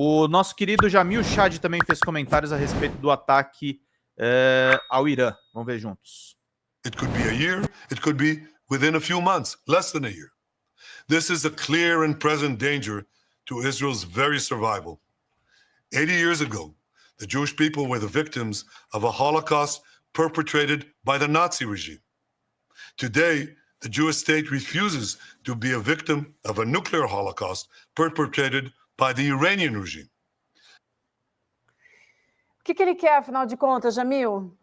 O nosso querido Jamil Chad também fez comentários a respeito do ataque ao Irã. Vamos ver juntos. It could be a year, it could be within a few months, less than a year. This is a clear and present danger to Israel's very survival. 80 years ago, the Jewish people were the victims of a Holocaust perpetrated by the Nazi regime. Today, the Jewish state refuses to be a victim of a nuclear Holocaust perpetrated by the Iranian regime. O que ele quer, afinal de contas, Jamil?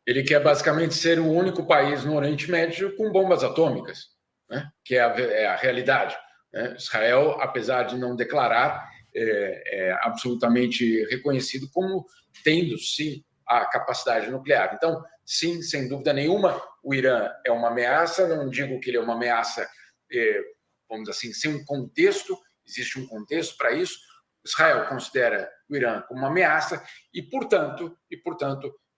Ele quer basicamente ser o único país no Oriente Médio com bombas atômicas, né? Que é a realidade. Né? Israel, apesar de não declarar, é absolutamente reconhecido como tendo, sim, a capacidade nuclear. Então, sim, sem dúvida nenhuma, o Irã é uma ameaça. Não digo que ele é uma ameaça, vamos dizer assim, sem um contexto. Existe um contexto para isso. Israel considera o Irã como uma ameaça e, portanto,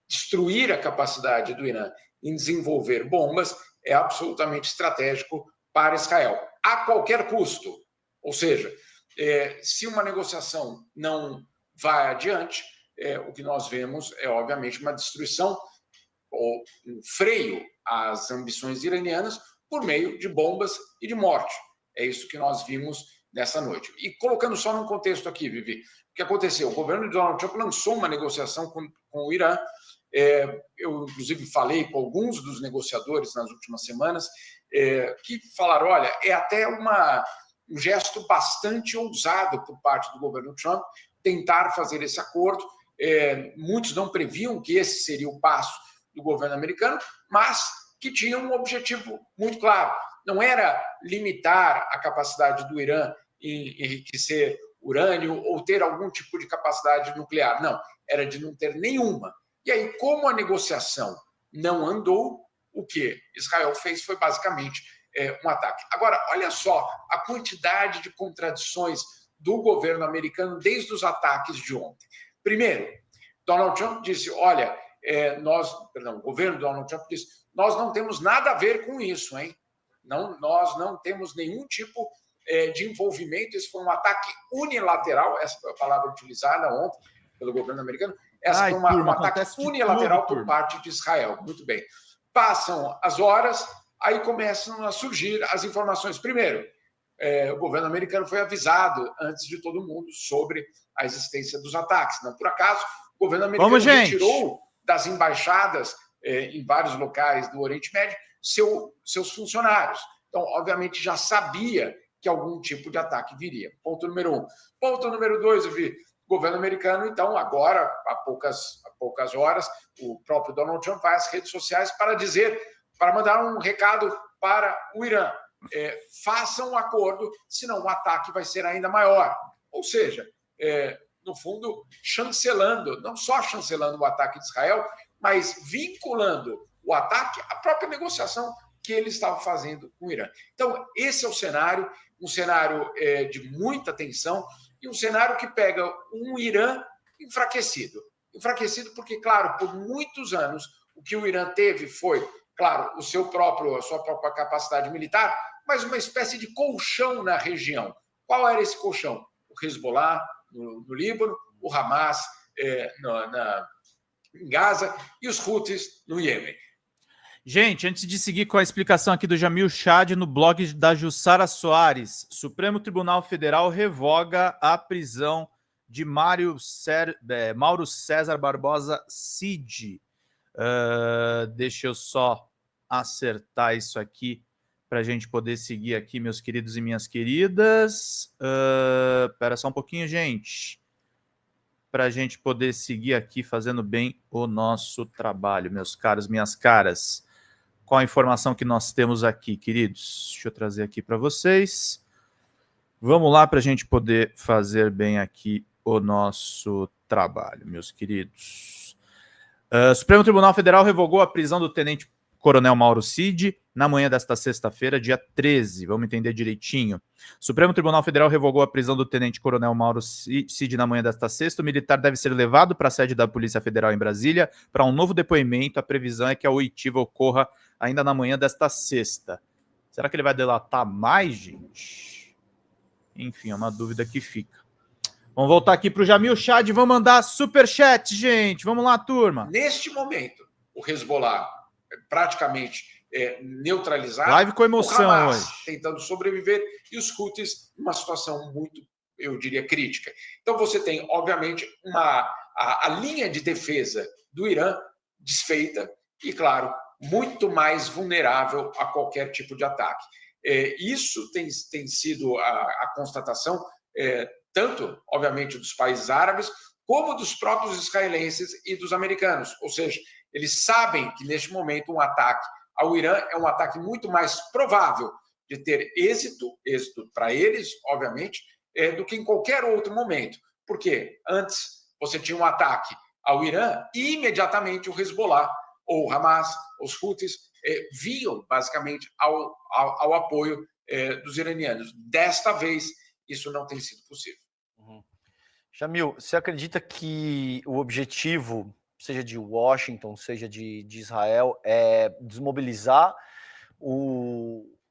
destruir a capacidade do Irã em desenvolver bombas é absolutamente estratégico para Israel, a qualquer custo. Ou seja, se uma negociação não vai adiante, o que nós vemos é, obviamente, uma destruição ou um freio às ambições iranianas por meio de bombas e de morte. É isso que nós vimos nessa noite. E colocando só num contexto aqui, Vivi, o que aconteceu? O governo de Donald Trump lançou uma negociação com o Irã. Eu, inclusive, falei com alguns dos negociadores nas últimas semanas que falaram, olha, é até um gesto bastante ousado por parte do governo Trump tentar fazer esse acordo. Muitos não previam que esse seria o passo do governo americano, mas que tinha um objetivo muito claro. Não era limitar a capacidade do Irã em enriquecer urânio ou ter algum tipo de capacidade nuclear. Não, era de não ter nenhuma. E aí, como a negociação não andou, o que Israel fez foi basicamente um ataque. Agora, olha só a quantidade de contradições do governo americano desde os ataques de ontem. Primeiro, Donald Trump disse, olha, o governo Donald Trump disse, nós não temos nada a ver com isso, hein? Não, nós não temos nenhum tipo de envolvimento. Esse foi um ataque unilateral, essa foi a palavra utilizada ontem pelo governo americano. Essa foi um ataque unilateral por parte de Israel. Muito bem. Passam as horas, aí começam a surgir as informações. Primeiro, o governo americano foi avisado antes de todo mundo sobre a existência dos ataques. Não por acaso, o governo americano retirou das embaixadas em vários locais do Oriente Médio seus funcionários. Então, obviamente, já sabia que algum tipo de ataque viria. Ponto número 1. Ponto número 2, eu vi. O governo americano, então, agora, há poucas horas, o próprio Donald Trump vai às redes sociais para mandar um recado para o Irã. Façam um acordo, senão o ataque vai ser ainda maior. Ou seja, no fundo, não só chancelando o ataque de Israel, mas vinculando o ataque à própria negociação que ele estava fazendo com o Irã. Então, esse é o cenário, um cenário de muita tensão, e um cenário que pega um Irã enfraquecido. Enfraquecido porque, claro, por muitos anos, o que o Irã teve foi, claro, a sua própria capacidade militar, mas uma espécie de colchão na região. Qual era esse colchão? O Hezbollah no Líbano, o Hamas em Gaza e os Houthis no Iêmen. Gente, antes de seguir com a explicação aqui do Jamil Chad no blog da Jussara Soares, Supremo Tribunal Federal revoga a prisão de Mauro César Barbosa Cid. Deixa eu só acertar isso aqui para a gente poder seguir aqui, meus queridos e minhas queridas. Espera só um pouquinho, gente, para a gente poder seguir aqui fazendo bem o nosso trabalho, meus caros, minhas caras. Qual a informação que nós temos aqui, queridos? Deixa eu trazer aqui para vocês. Vamos lá para a gente poder fazer bem aqui o nosso trabalho, meus queridos. Supremo Tribunal Federal revogou a prisão do tenente-coronel Mauro Cid na manhã desta sexta-feira, dia 13. Vamos entender direitinho. Supremo Tribunal Federal revogou a prisão do tenente-coronel Mauro Cid na manhã desta sexta. O militar deve ser levado para a sede da Polícia Federal em Brasília para um novo depoimento. A previsão é que a oitiva ocorra ainda na manhã desta sexta. Será que ele vai delatar mais, gente? Enfim, é uma dúvida que fica. Vamos voltar aqui para o Jamil Chad, vamos mandar superchat, gente. Vamos lá, turma. Neste momento, o Hezbollah praticamente neutralizado. Live com emoção o Hamas hoje. tentando sobreviver e os Houthis numa situação muito, eu diria, crítica. Então você tem, obviamente, a linha de defesa do Irã desfeita e, claro, muito mais vulnerável a qualquer tipo de ataque. Isso tem sido a constatação tanto, obviamente, dos países árabes, como dos próprios israelenses e dos americanos. Ou seja, eles sabem que, neste momento, um ataque ao Irã é um ataque muito mais provável de ter êxito para eles, obviamente, do que em qualquer outro momento. Porque antes você tinha um ataque ao Irã e, imediatamente, o Hezbollah, ou o Hamas, os Houthis, viam, basicamente, ao apoio dos iranianos. Desta vez, isso não tem sido possível. Jamil, você acredita que o objetivo, seja de Washington, seja de Israel, é desmobilizar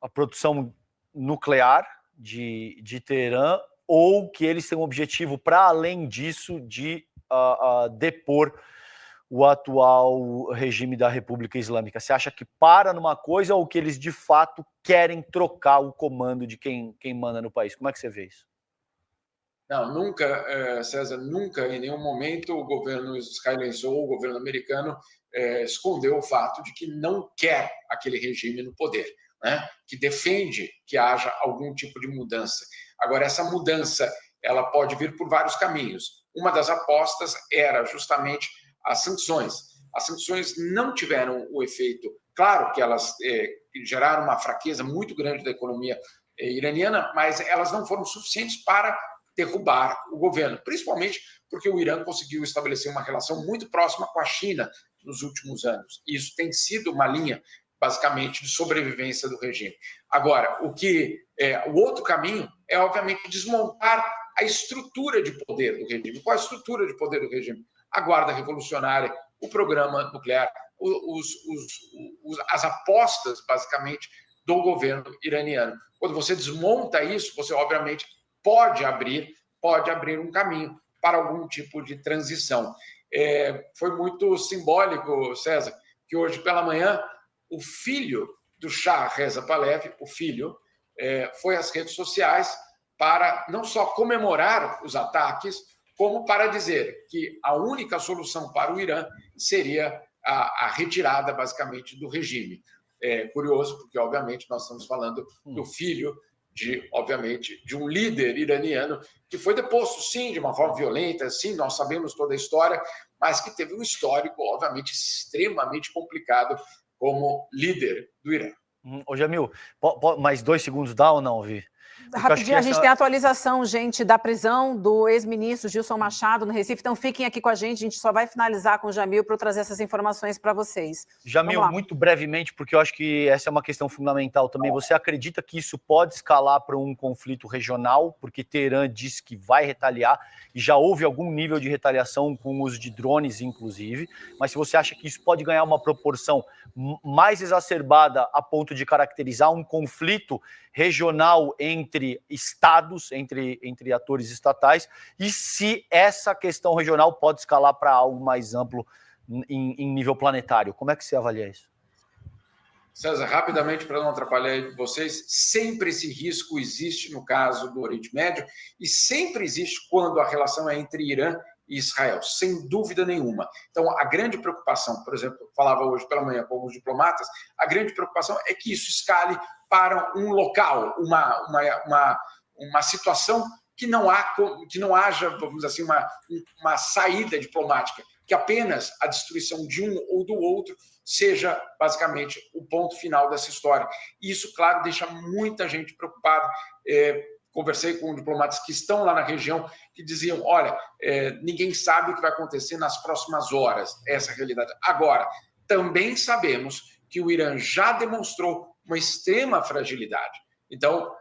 a produção nuclear de Teherã, ou que eles têm um objetivo, para além disso, de depor o atual regime da República Islâmica? Você acha que para numa coisa ou que eles, de fato, querem trocar o comando de quem manda no país? Como é que você vê isso? Não, nunca, César, nunca em nenhum momento o governo israelense ou o governo americano escondeu o fato de que não quer aquele regime no poder, né? Que defende que haja algum tipo de mudança. Agora, essa mudança ela pode vir por vários caminhos. Uma das apostas era justamente as sanções. As sanções não tiveram o efeito. Claro que elas geraram uma fraqueza muito grande da economia iraniana, mas elas não foram suficientes para derrubar o governo, principalmente porque o Irã conseguiu estabelecer uma relação muito próxima com a China nos últimos anos. Isso tem sido uma linha, basicamente, de sobrevivência do regime. Agora, o outro caminho é, obviamente, desmontar a estrutura de poder do regime. Qual a estrutura de poder do regime? A Guarda Revolucionária, o programa nuclear, as apostas, basicamente, do governo iraniano. Quando você desmonta isso, você, obviamente, pode abrir um caminho para algum tipo de transição. Foi muito simbólico, César, que hoje pela manhã o filho do Shah Reza Pahlavi, foi às redes sociais para não só comemorar os ataques, como para dizer que a única solução para o Irã seria a retirada, basicamente, do regime. É curioso, porque, obviamente, nós estamos falando do filho obviamente, de um líder iraniano que foi deposto, sim, de uma forma violenta, sim, nós sabemos toda a história, mas que teve um histórico, obviamente, extremamente complicado como líder do Irã. Ô, Jamil, mais 2 segundos dá ou não, Vi? Rapidinho, a gente tem a atualização, gente, da prisão do ex-ministro Gilson Machado no Recife. Então fiquem aqui com a gente só vai finalizar com o Jamil para eu trazer essas informações para vocês. Jamil, muito brevemente, porque eu acho que essa é uma questão fundamental também. Você acredita que isso pode escalar para um conflito regional? Porque Teherã diz que vai retaliar, e já houve algum nível de retaliação com o uso de drones, inclusive. Mas se você acha que isso pode ganhar uma proporção mais exacerbada a ponto de caracterizar um conflito regional entre estados, entre atores estatais, e se essa questão regional pode escalar para algo mais amplo em nível planetário. Como é que você avalia isso? César, rapidamente, para não atrapalhar vocês, sempre esse risco existe no caso do Oriente Médio e sempre existe quando a relação é entre Irã e Israel, sem dúvida nenhuma. Então, a grande preocupação, por exemplo, eu falava hoje pela manhã com alguns diplomatas, a grande preocupação é que isso escale para um local, uma situação que não haja, vamos dizer assim, uma saída diplomática, que apenas a destruição de um ou do outro seja, basicamente, o ponto final dessa história. E isso, claro, deixa muita gente preocupada. Conversei com diplomatas que estão lá na região que diziam, olha, ninguém sabe o que vai acontecer nas próximas horas, essa é a realidade. Agora, também sabemos que o Irã já demonstrou uma extrema fragilidade. Então,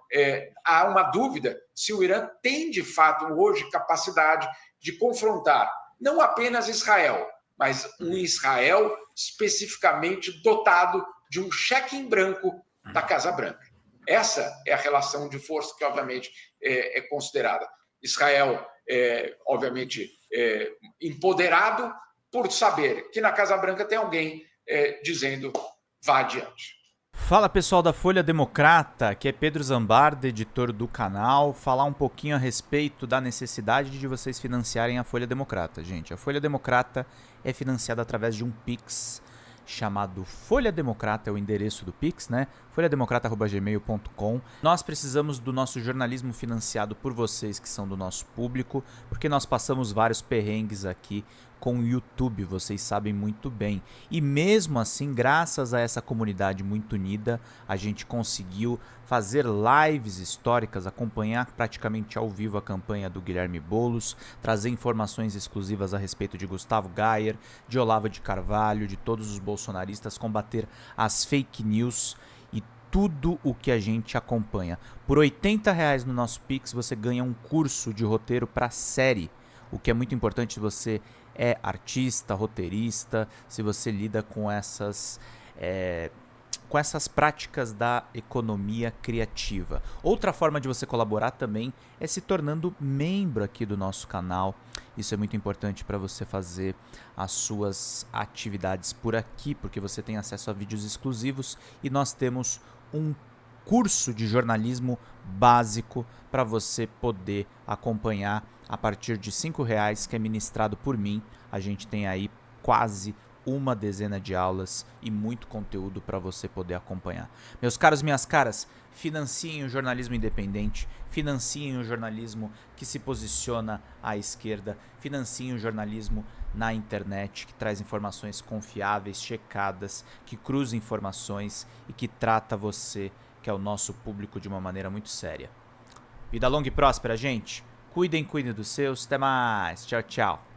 há uma dúvida se o Irã tem, de fato, hoje, capacidade de confrontar não apenas Israel, mas um Israel especificamente dotado de um cheque em branco da Casa Branca. Essa é a relação de força que, obviamente, é considerada. Israel obviamente, empoderado por saber que na Casa Branca tem alguém dizendo vá adiante. Fala pessoal da Folha Democrata, aqui é Pedro Zambarda, editor do canal, falar um pouquinho a respeito da necessidade de vocês financiarem a Folha Democrata. Gente, a Folha Democrata é financiada através de um Pix chamado Folha Democrata, é o endereço do Pix, né? folhademocrata@gmail.com. Nós precisamos do nosso jornalismo financiado por vocês que são do nosso público, porque nós passamos vários perrengues aqui com o YouTube, vocês sabem muito bem. E mesmo assim, graças a essa comunidade muito unida, a gente conseguiu fazer lives históricas, acompanhar praticamente ao vivo a campanha do Guilherme Boulos, trazer informações exclusivas a respeito de Gustavo Gayer, de Olavo de Carvalho, de todos os bolsonaristas, combater as fake news e tudo o que a gente acompanha. Por R$80 no nosso Pix você ganha um curso de roteiro para série, o que é muito importante se você é artista, roteirista, se você lida com essas práticas da economia criativa. Outra forma de você colaborar também é se tornando membro aqui do nosso canal. Isso é muito importante para você fazer as suas atividades por aqui, porque você tem acesso a vídeos exclusivos e nós temos um curso de jornalismo básico para você poder acompanhar a partir de R$5, que é ministrado por mim. A gente tem aí quase uma dezena de aulas e muito conteúdo para você poder acompanhar. Meus caros, minhas caras, financiem o jornalismo independente, financiem o jornalismo que se posiciona à esquerda, financiem o jornalismo na internet, que traz informações confiáveis, checadas, que cruza informações e que trata você, que é o nosso público, de uma maneira muito séria. Vida longa e próspera, gente. Cuidem dos seus. Até mais. Tchau, tchau.